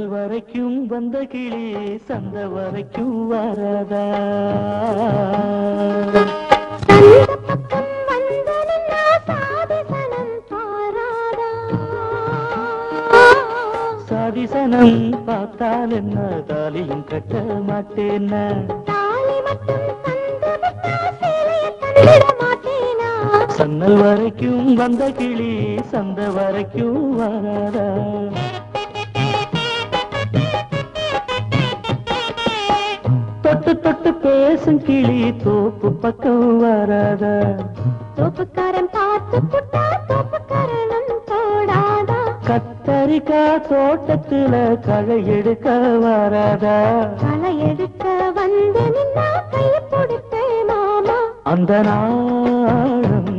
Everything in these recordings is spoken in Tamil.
சன்னல் வரைக்கும் வந்த கிளி சந்த வரைக்கும் வராதா சாதிசனம் பார்த்தால் என்ன தாலியும் கட்ட மாட்டேன்னா சன்னல் வரைக்கும் வந்த கிளி சந்த வரைக்கும் வராதா தொட்டு தொட்டு பேசும் கிளி தோப்பு பக்கம் வராதா தோப்புக்காரன் பார்த்து புட்டா தோப்புக்காரனும் தோடாதா கத்தரிக்காய் தோட்டத்துல களை எடுக்க வராதா களை எடுக்க வந்து நின்னா கையை கொடுத்தே மாமா அந்த நாளும்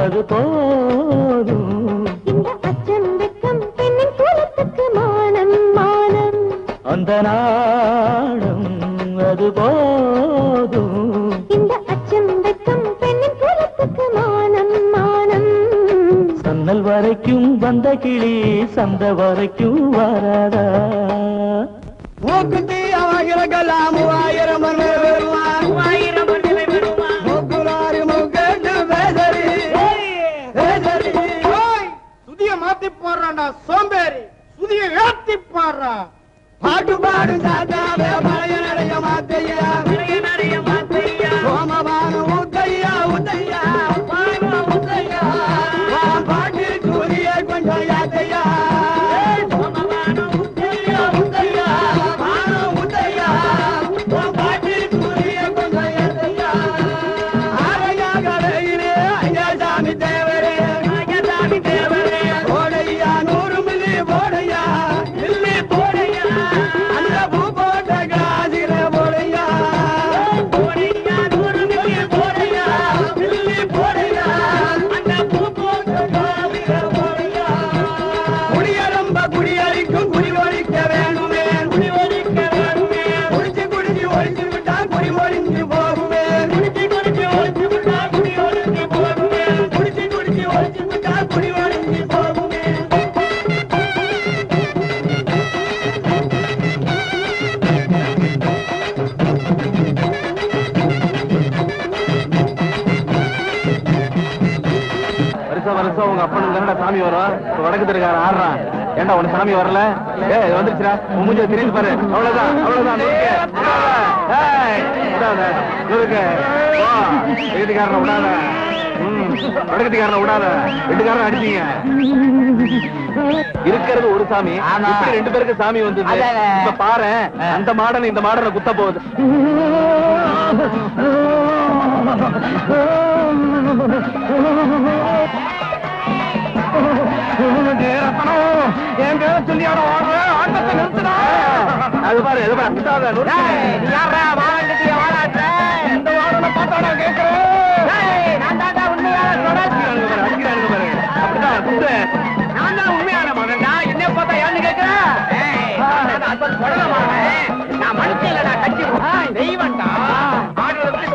அது போதும் இந்த அச்சம் வெக்கம் பெண்ணின் குலத்துக்கு மானம் மானம் அந்த நாளும் அது போதும் இந்த அச்சம் வெக்கம் பெண்ணின் குலத்துக்கு மானம் மானம் சன்னல் வரைக்கும் வந்த கிளி சந்த வரைக்கும் வராதா மூக்குத்தி ஆயிரங்களாம் 1000 மணி வருவான் 1000 மணி வருவான் மூக்குலாரி மூக்கட்டு பேசரி பேசரி சுதிய மாத்தி போடுறான்டா சோம்பேறி சுதிய ஏத்தி போடுறா பாட்டு பாடு சாதாவே பழைய நடைய மாத்தையா சோமபான உத்தையா உத்தையா உத்தையா பாட்டு சூரிய கொஞ்சம் யாத்தையா உங்க அப்பனுங்க சாமி வரும் வடக்கு தெருக்கார ஆடுறான் ஏண்டா உன சாமி வரல வந்துருச்சுடா மூஞ்ச திரும்பி பாரு அவ்வளவுதான் அவ்வளவுதான் வீட்டுக்காரனை விடாத வடக்கத்துக்காரனை விடாத வீட்டுக்காரன் அடிச்சீங்க இருக்கிறது ஒரு சாமி 2 பேருக்கு சாமி வந்து இப்ப பாரு அந்த மாடல் இந்த மாடலை குத்த போகுது அது பாரு உண்மையான மகன்டா என்ன பார்த்தா யாருன்னு கேட்கிறேன் நான் மனுஷன் இல்லடா கட்சி தெய்வன்டா ஆடுறதுக்கு